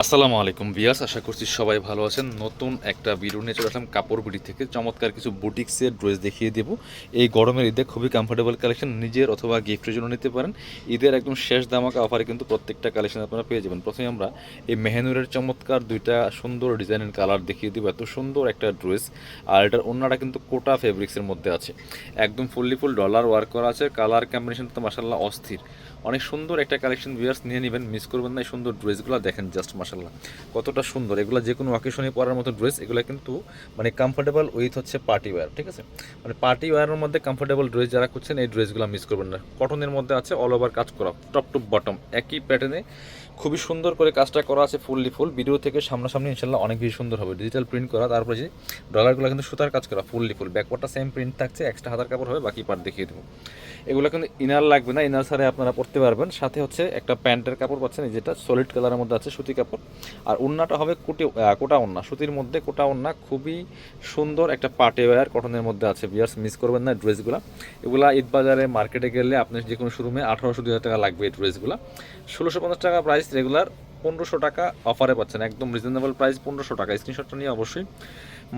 আসসালামু আলাইকুম ভিউয়ার্স, আশা করছি সবাই ভালো আছেন। নতুন একটা ভিডিও নিয়ে চলে আসলাম কাপড় বিডি থেকে। চমৎকার কিছু বুটিক্সের ড্রেস দেখিয়ে দেবো। এই গরমের ঈদে খুবই কমফোর্টেবল কালেকশন, নিজের অথবা গিফটের জন্য নিতে পারেন। ঈদের একদম শেষ দামাকা অফারে কিন্তু প্রত্যেকটা কালেকশন আপনারা পেয়ে যাবেন। প্রথমে আমরা এই মেহনুরের চমৎকার দুইটা সুন্দর ডিজাইনের কালার দেখিয়ে দেবো। এত সুন্দর একটা ড্রেস, আর এটার অন্যটা কিন্তু কোটা ফেব্রিক্সের মধ্যে আছে। একদম ফুল ডলার ওয়ার্ক করা আছে। কালার কম্বিনেশন তো মাসাল্লাহ অস্থির, অনেক সুন্দর একটা কালেকশন। ভিউয়ার্স নিয়ে নেবেন, মিস করবেন না। এই সুন্দর ড্রেসগুলো দেখেন, জাস্ট মাসাল্লাহ কতটা সুন্দর। এগুলো যে কোনো অকেশনে পরার মতো ড্রেস। এগুলো কিন্তু মানে কমফোর্টেবল উইথ হচ্ছে পার্টি ওয়্যার, ঠিক আছে? মানে পার্টি ওয়্যারের মধ্যে কমফোর্টেবল ড্রেস যারা খুঁজছেন এই ড্রেসগুলো মিস করবেন না। কটনের মধ্যে আছে, অল ওভার কাজ করা, টপ টু বটম একই প্যাটার্নে খুবই সুন্দর করে কাজটা করা আছে। ফুল ভিডিও থেকে সামনাসামনি ইনশাল্লাহ অনেক বেশি সুন্দর হবে। ডিজিটাল প্রিন্ট করা, তারপরে যে ডলারগুলো কিন্তু সুতার কাজ করা ফুল ব্যাকওয়ার্ডটা সেম প্রিন্ট থাকছে, এক্সট্রা হাতার কাপড় হবে, বাকি পার্ট দেখিয়ে দেবো। এগুলো কিন্তু ইনার লাগবে না, ইনার ছাড়াই আপনারা পরতে পারবেন। সাথে হচ্ছে একটা প্যান্টের কাপড় পাচ্ছেন, যেটা সলিড কালারের মধ্যে আছে, সুতি কাপড়। আর ওড়নাটা হবে কোটা ওড়না, সুতির মধ্যে কোটা ওড়না। খুবই সুন্দর একটা পার্টি ওয়্যার কটনের মধ্যে আছে। ভিউয়ার্স মিস করবেন না ড্রেসগুলো। এগুলা ঈদ বাজারে মার্কেটে গেলে আপনার যে কোনো শোরুমে 1800-2000 টাকা লাগবে এই ড্রেসগুলো। 1650 টাকা প্রাইস রেগুলার, 1500 টাকা অফারে পাচ্ছেন। একদম রিজনেবল প্রাইস 1500 টাকা। স্ক্রিনশটটা নিয়ে অবশ্যই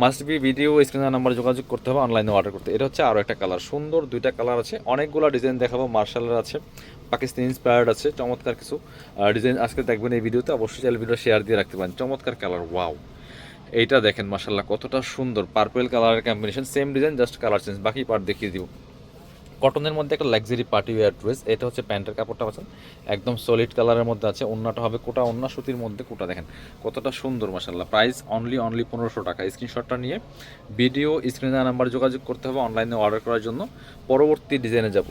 মাস্ট বি ভিডিও স্ক্রিনের নাম্বার যোগাযোগ করতে হবে অনলাইনে অর্ডার করতে। এটা হচ্ছে আরও একটা কালার, সুন্দর দুইটা কালার আছে। অনেকগুলো ডিজাইন দেখাবো। মার্শালের আছে, পাকিস্তানি ইন্সপায়ার্ড আছে, চমৎকার কিছু ডিজাইন আজকে দেখবেন এই ভিডিওতে। অবশ্যই চ্যানেল ভিডিও শেয়ার দিয়ে রাখতে পারেন। চমৎকার কালার, ওয়াও! এইটা দেখেন মার্শাল্লাহ কতটা সুন্দর, পার্পল কালারের combination, same design just colour change. বাকি পার্ট দেখিয়ে দিব। কটনের মধ্যে একটা লাক্সারি পার্টি ওয়্যার ড্রেস। এটা হচ্ছে প্যান্টের কাপড়টা পাচ্ছেন, একদম সলিড কালারের মধ্যে আছে। ওড়নাটা হবে কোটা ওড়না, সুতির মধ্যে কোটা। দেখেন কতটা সুন্দর মাশাআল্লাহ। প্রাইস অনলি 1500 টাকা। স্ক্রিনশটটা নিয়ে ভিডিও স্ক্রিনে নাম্বার যোগাযোগ করতে হবে অনলাইনে অর্ডার করার জন্য। পরবর্তী ডিজাইনে যাব।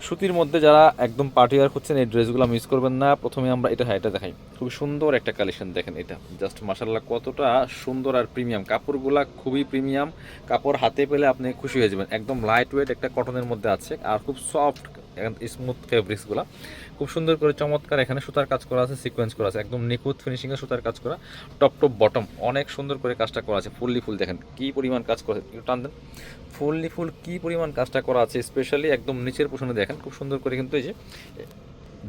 সুতির মধ্যে যারা একদম পার্টি ওয়্যার খুঁজছেন এই ড্রেসগুলো মিস করবেন না। প্রথমে আমরা এটা দেখাই। খুবই সুন্দর একটা কালেকশন দেখেন, এটা জাস্ট মাশাআল্লাহ কতটা সুন্দর আর প্রিমিয়াম। কাপড়গুলা খুবই প্রিমিয়াম, কাপড় হাতে পেলে আপনি খুশি হয়ে যাবেন। একদম লাইট ওয়েট একটা কটনের মধ্যে আছে, আর খুব সফট স্মুথ ফেব্রিক্সগুলো। খুব সুন্দর করে চমৎকার এখানে সুতার কাজ করা আছে, সিকোয়েন্স করা আছে, একদম নিখুঁত ফিনিশিংয়ে সুতার কাজ করা। টপ টু বটম অনেক সুন্দর করে কাজটা করা আছে। ফুল দেখেন কি পরিমাণ কাজ করা, একটু টান দেন। ফুল কি পরিমাণ কাজটা করা আছে, স্পেশালি একদম নিচের পোষণে দেখেন খুব সুন্দর করে। কিন্তু এই যে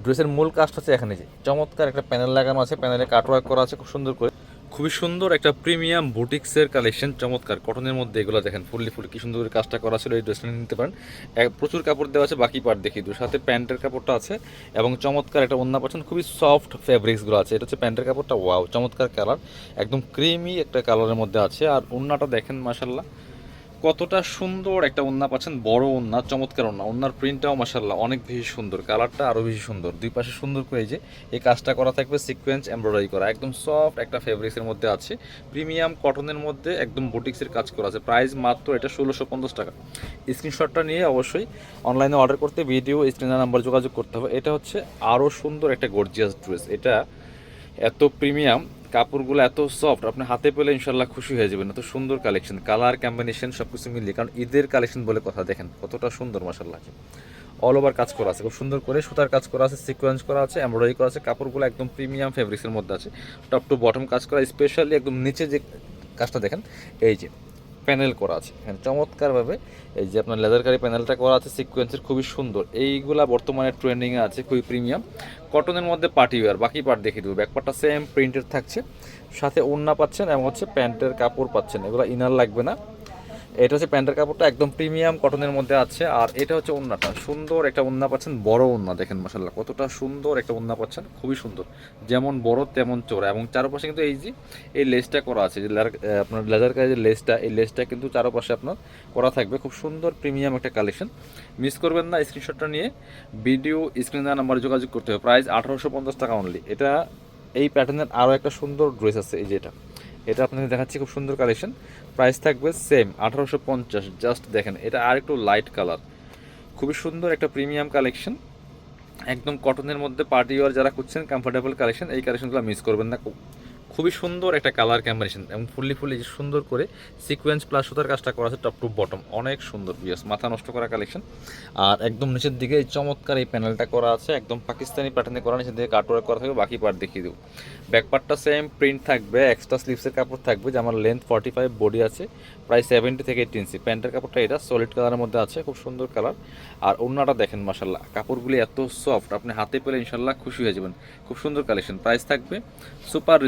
ড্রেসের মূল কাজটা হচ্ছে এখানে, যে চমৎকার একটা প্যানেল লাগানো আছে, প্যানেলে কাটওয়ার্ক করা আছে খুব সুন্দর করে। খুবই সুন্দর একটা প্রিমিয়াম বুটিক্সের কালেকশন, চমৎকার কটনের মধ্যে। এগুলো দেখেন ফুল কি সুন্দর করে কাজটা করা ছিল। এই ড্রেসটা নিতে পারেন। প্রচুর কাপড় দেওয়া আছে, বাকি পার্ট দেখিয়ে দিই। সাথে প্যান্টের কাপড়টা আছে এবং চমৎকার একটা ওড়না পাচ্ছেন। খুবই সফট ফেব্রিক্সগুলো আছে। এটা হচ্ছে প্যান্টের কাপড়টা, ওয়াও চমৎকার কালার, একদম ক্রিমি একটা কালারের মধ্যে আছে। আর ওড়নাটা দেখেন মাশাল্লাহ কতটা সুন্দর একটা ওড়না পাচ্ছেন, বড় ওড়না, চমৎকার ওড়না। ওড়নার প্রিন্টটাও মাশাআল্লাহ অনেক বেশি সুন্দর, কালারটা আরও বেশি সুন্দর। দুই পাশে সুন্দর করে এই যে এই কাজটা করা থাকবে, সিকোয়েন্স এমব্রয়ডারি করা, একদম সফট একটা ফেব্রিক্সের মধ্যে আছে। প্রিমিয়াম কটনের মধ্যে একদম বুটিক্সের কাজ করা আছে। প্রাইস মাত্র এটা 1650 টাকা। স্ক্রিনশটটা নিয়ে অবশ্যই অনলাইনে অর্ডার করতে ভিডিও স্ক্রিনের নাম্বার যোগাযোগ করতে হবে। এটা হচ্ছে আরও সুন্দর একটা গর্জিয়াস ড্রেস। এটা এত প্রিমিয়াম, কাপড়গুলো এত সফট, আপনি হাতে পেলে ইনশাল্লাহ খুশি হয়ে যাবেন। এত সুন্দর কালেকশন, কালার কম্বিনেশন সব কিছু মিলিয়ে, কারণ ঈদের কালেকশন বলে কথা। দেখেন কতটা সুন্দর মাশাল্লাহ। অল ওভার কাজ করা আছে খুব সুন্দর করে, সুতার কাজ করা আছে, সিকোয়েন্স করা আছে, এমব্রয়ডারি করা আছে। কাপড়গুলো একদম প্রিমিয়াম ফেব্রিক্সের মধ্যে আছে, টপ টু বটম কাজ করা। স্পেশালি একদম নিচে যে কাজটা দেখেন, এই যে প্যানেল করা আছে এখানে চমৎকারভাবে। এই যে আপনার লেদারকারি প্যানেলটা করা আছে সিকোয়েন্সের, খুবই সুন্দর। এইগুলা বর্তমানে ট্রেন্ডিংয়ে আছে, খুবই প্রিমিয়াম কটনের মধ্যে পার্টি ওয়্যার। বাকি পার্ট দেখিয়ে দেবো। ব্যাকপার্টটা সেম প্রিন্টেড থাকছে, সাথে ওড়না পাচ্ছেন এবং হচ্ছে প্যান্টের কাপড় পাচ্ছেন। এগুলো ইনার লাগবে না। এটা হচ্ছে প্যান্টের কাপড়টা, একদম প্রিমিয়াম কটনের মধ্যে আছে। আর এটা হচ্ছে ওড়নাটা, সুন্দর একটা ওড়না পাচ্ছেন, বড় ওড়না। দেখেন মাশাআল্লাহ কতটা সুন্দর একটা ওড়না পাচ্ছেন, খুবই সুন্দর, যেমন বড় তেমন চওড়া। এবং চারপাশে কিন্তু এই যে এই লেসটা করা আছে, যে আপনার লেজার কাজের লেসটা, এই লেসটা কিন্তু চারপাশে আপনার করা থাকবে। খুব সুন্দর প্রিমিয়াম একটা কালেকশন, মিস করবেন না। স্ক্রিনশটটা নিয়ে ভিডিও স্ক্রিনে নাম্বার যোগাযোগ করতে হবে। প্রাইস 1850 টাকা অনলি। এটা এই প্যাটার্নের আরও একটা সুন্দর ড্রেস আছে, এই যে এটা আপনাদের দেখাচ্ছি, খুব সুন্দর কালেকশন। প্রাইস থাকবে সেম 1850। জাস্ট দেখেন, এটা আর একটু লাইট কালার, খুবই সুন্দর একটা প্রিমিয়াম কালেকশন, একদম কটনের মধ্যে পার্টি ওয়ার যারা খুঁজছেন কমফোর্টেবল কালেকশন, এই কালেকশনগুলো মিস করবেন না। খুবই সুন্দর একটা কালার কম্বিনেশন এবং ফুললি সুন্দর করে সিকোয়েন্স প্লাস সুতার কাজটা করা আছে টপ টু বটম, অনেক সুন্দর বিয়াস, মাথা নষ্ট করা কালেকশন। আর একদম নিচের দিকে এই চমৎকার এই প্যানেলটা করা আছে, একদম পাকিস্তানি প্যাটার্নে করা, নিচের দিকে কাটওয়ার্ক করা থাকবে, বাকি পার্ট দেখিয়ে দেবো। ব্যাক পার্টটা সেম প্রিন্ট থাকবে, এক্সট্রা স্লিভসের কাপড় থাকবে, যে আমার লেন্থ 45, বডি আছে প্রায় 70 থেকে 80 ইঞ্চি। প্যান্টের কাপড়টা এটা সলিড কালারের মধ্যে আছে, খুব সুন্দর কালার। আর ওড়নাটা দেখেন মাশাল্লাহ, কাপড়গুলি এত সফট, আপনি হাতে পেলে ইনশাল্লাহ খুশি হয়ে যাবেন। খুব সুন্দর কালেকশন, প্রাইস থাকবে সুপার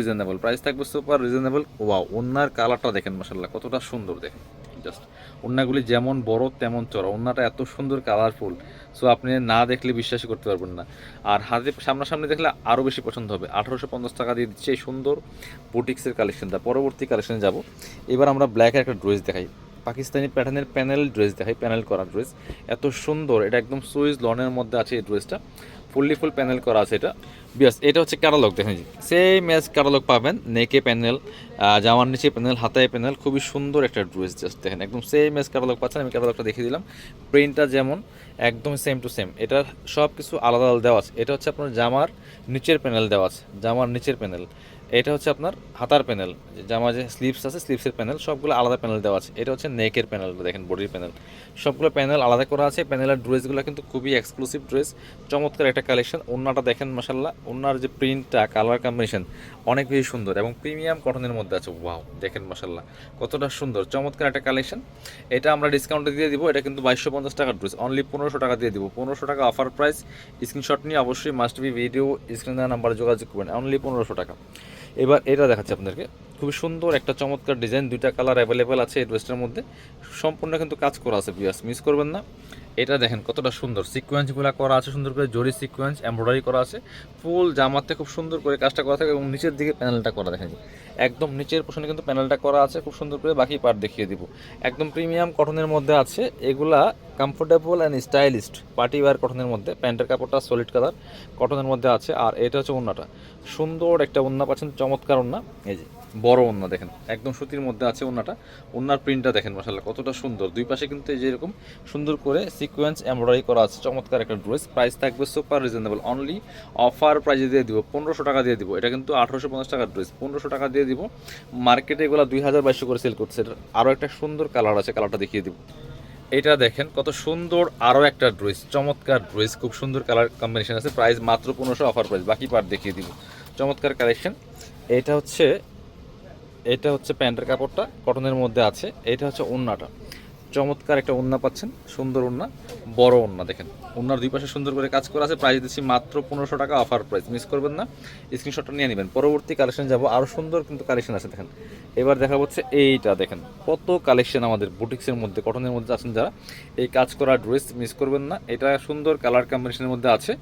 রিজনেবল, ওয়াও, ওড়নার কালারটা দেখেন মাশাল্লাহ কতটা সুন্দর, দেখেন জাস্ট ওড়নাগুলি যেমন বড় তেমন চড়া, ওড়নাটা এত সুন্দর কালারফুল, সো আপনি না দেখলে বিশ্বাসই করতে পারবেন না। আর হাতে সামনাসামনি দেখলে আরও বেশি পছন্দ হবে। 1850 টাকা দিয়ে দিচ্ছে এই সুন্দর বুটিক্সের কালেকশনটা। পরবর্তী কালেকশনে যাব। এবার আমরা ব্ল্যাকের একটা ড্রেস দেখাই, পাকিস্তানি প্যাটার্নের প্যানেল ড্রেস দেখাই, প্যানেল করা ড্রেস এত সুন্দর, এটা একদম সুইস লনের মধ্যে আছে এই ড্রেসটা, ফুল প্যানেল করা আছে এটা। বিয়াস এটা হচ্ছে ক্যাটালগ, দেখেন সেম এজ ক্যাটালগ পাবেন, নেকে প্যানেল, জামার নিচে প্যানেল, হাতায় প্যানেল, খুবই সুন্দর একটা ড্রেস, জাস্ট দেখেন একদম সেম এজ ক্যাটালগ পাচ্ছেন। আমি ক্যাটালগটা দেখিয়ে দিলাম, প্রিন্টটা যেমন একদম সেম টু সেম, এটা সব কিছু আলাদা আলাদা দেওয়া আছে। এটা হচ্ছে আপনার জামার নিচের প্যানেল দেওয়া আছে, জামার নিচের প্যানেল। এটা হচ্ছে আপনার হাতার প্যানেল, জামা যে স্লিভস আছে স্লিভসের প্যানেল, সবগুলো আলাদা প্যানেল দেওয়া আছে। এটা হচ্ছে নেকের প্যানেল, দেখেন বডির প্যানেল, সবগুলো প্যানেল আলাদা করা আছে। প্যানেলের ড্রেসগুলো কিন্তু খুবই এক্সক্লুসিভ ড্রেস, চমৎকার একটা কালেকশন। ওড়নাটা দেখেন মাশাল্লাহ, ওড়নার যে প্রিন্টটা কালার কম্বিনেশন অনেক বেশি সুন্দর এবং প্রিমিয়াম কটনের মধ্যে আছে। ওয়াও, দেখেন মাশাল্লাহ কতটা সুন্দর, চমৎকার একটা কালেকশন। এটা আমরা ডিসকাউন্টে দিয়ে দিব, এটা কিন্তু 2250 টাকার ড্রেস, অনলি 1500 টাকা দিয়ে দিব, 1500 টাকা অফার প্রাইস। স্ক্রিনশট নিয়ে অবশ্যই মাস্ট বি ভিডিও স্ক্রিন দেওয়া নাম্বারে যোগাযোগ করবেন, অনলি 1500 টাকা। এবার এটা দেখাচ্ছি আপনাদেরকে, খুবই সুন্দর একটা চমৎকার ডিজাইন, দুইটা কালার অ্যাভেলেবেল আছে এই ড্রেসটার মধ্যে, সম্পূর্ণ কিন্তু কাজ করা আছে বিয়াস, মিস করবেন না। এটা দেখেন কতটা সুন্দর, সিকোয়েন্সগুলো করা আছে সুন্দর করে, জরি সিকোয়েন্স এমব্রয়ডারি করা আছে, ফুল জামাতে খুব সুন্দর করে কাজটা করা থাকে এবং নিচের দিকে প্যানেলটা করা, দেখেন একদম নিচের পোর্শনে কিন্তু প্যানেলটা করা আছে খুব সুন্দর করে, বাকি পার্ট দেখিয়ে দিব। একদম প্রিমিয়াম কটনের মধ্যে আছে এগুলা, comfortable and stylist party wear কটনের মধ্যে। প্যান্টের কাপড়টা সলিড কালার কটনের মধ্যে আছে। আর এটা হচ্ছে ওড়নাটা, সুন্দর একটা ওড়না পাচ্ছেন, চমৎকার ওড়না, এই যে বড় ওড়না দেখেন একদম সুতির মধ্যে আছে ওড়নাটা। ওড়নার প্রিন্টটা দেখেন মাশাআল্লাহ কতটা সুন্দর, দুই পাশে কিন্তু এই যে এরকম সুন্দর করে সিকোয়েন্স এমব্রয়ডারি করা আছে, চমৎকার একটা ড্রেস। প্রাইস থাকবে সুপার রিজনেবল, অনলি অফার প্রাইসে দিয়ে দিব, 1500 টাকা দিয়ে দিব। এটা কিন্তু 1850 টাকার ড্রেস, 1500 টাকা দিয়ে দিব। মার্কেটে এগুলো 2000-2200 করে সেল করছে। এটা আরও একটা সুন্দর কালার আছে, কালারটা দেখিয়ে দিব। এটা দেখেন কত সুন্দর, আরও একটা ড্রেস, চমৎকার ড্রেস, খুব সুন্দর কালার কম্বিনেশন আছে, প্রাইস মাত্র 1500 অফার প্রাইস, বাকি পার্ট দেখিয়ে দিব। চমৎকার কালেকশন। এটা হচ্ছে প্যান্টের কাপড়টা কটনের মধ্যে আছে। এটা হচ্ছে ওড়নাটা, চমৎকার একটা ওড়না পাচ্ছেন, সুন্দর ওড়না, বড় ওড়না, দেখেন ওড়নার দুই পাশে সুন্দর করে কাজ করা আছে। প্রাইস দিচ্ছি মাত্র 1500 টাকা অফার প্রাইস, মিস করবেন না, স্ক্রিনশটটা নিয়ে নেবেন। পরবর্তী কালেকশন যাব, আরও সুন্দর কিন্তু কালেকশন আছে দেখেন। এবার দেখা হচ্ছে এইটা, দেখেন কত কালেকশন আমাদের বুটিক্সের মধ্যে, কটনের মধ্যে আছেন যারা, এই কাজ করা ড্রেস মিস করবেন না। এটা সুন্দর কালার কম্বিনেশনের মধ্যে আছে।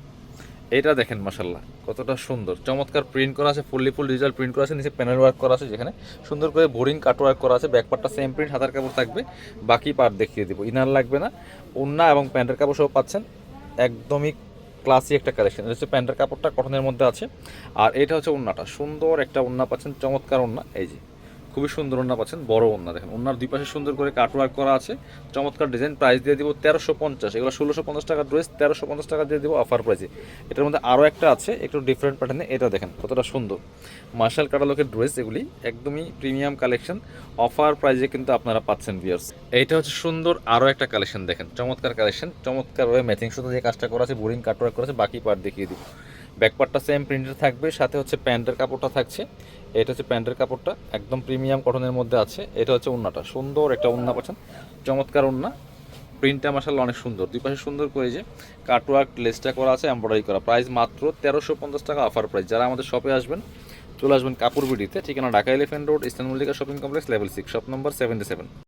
এটা দেখেন মাশাল্লাহ কতটা সুন্দর, চমৎকার প্রিন্ট করা আছে, ফুল ডিজিটাল প্রিন্ট করা আছে, নিচে প্যানেল ওয়ার্ক করা আছে, যেখানে সুন্দর করে বোরিং কাট ওয়ার্ক করা আছে। ব্যাক পার্টটা সেম প্রিন্ট, হাতার কাপড় থাকবে, বাকি পার্ট দেখিয়ে দিব। ইনার লাগবে না, ওড়না এবং প্যান্টের কাপড় সব পাচ্ছেন, একদমই ক্লাসি একটা কালেকশন। এটা হচ্ছে প্যান্টের কাপড়টা কটনের মধ্যে আছে। আর এটা হচ্ছে ওড়নাটা, সুন্দর একটা ওড়না পাচ্ছেন, চমৎকার ওড়না, এই যে খুবই সুন্দর ওড়না পাচ্ছেন, বড় ওড়না, দেখেন ওড়নার দুই পাশে সুন্দর করে কাটওয়ার্ক করা আছে, চমৎকার ডিজাইন। প্রাইস দিয়ে দিব 1350, এগুলো 1650 টাকার ড্রেস, 1350 টাকা দিয়ে দিব অফার প্রাইসে। এটার মধ্যে আরও একটা আছে একটু ডিফারেন্ট প্যাটার্নে, এটা দেখেন কতটা সুন্দর, মার্শাল ক্যাটালগের ড্রেস, এগুলি একদমই প্রিমিয়াম কালেকশন, অফার প্রাইসে কিন্তু আপনারা পাচ্ছেন ভিউয়ার্স। এইটা হচ্ছে সুন্দর আরও একটা কালেকশন, দেখেন চমৎকার কালেকশন, চমৎকারভাবে ম্যাচিং সুতো দিয়ে কাজটা করা আছে, বোরিং কাটওয়ার্ক করা আছে, বাকি পার্ট দেখিয়ে দিব। ব্যাক পার্টটা সেম প্রিন্টের থাকবে, সাথে হচ্ছে প্যান্টের কাপড়টা থাকছে। এটা হচ্ছে প্যান্টের কাপড়টা, একদম প্রিমিয়াম কটনের মধ্যে আছে। এটা হচ্ছে ওড়নাটা, সুন্দর একটা ওড়না পাচ্ছেন, চমৎকার ওড়না, প্রিন্টটা মাশাআল্লাহ অনেক সুন্দর, দুই পাশে সুন্দর করে যে কাটওয়ার্ক লেসটা করা আছে, এমব্রয়ডারি করা। প্রাইস মাত্র 1350 টাকা অফার প্রাইস। যারা আমাদের শপে আসবেন চলে আসবেন কাপড় বিডিতে, ঠিকানা Dhaka elephant road, eastern Mallika shopping complex, level 6, shop number 77।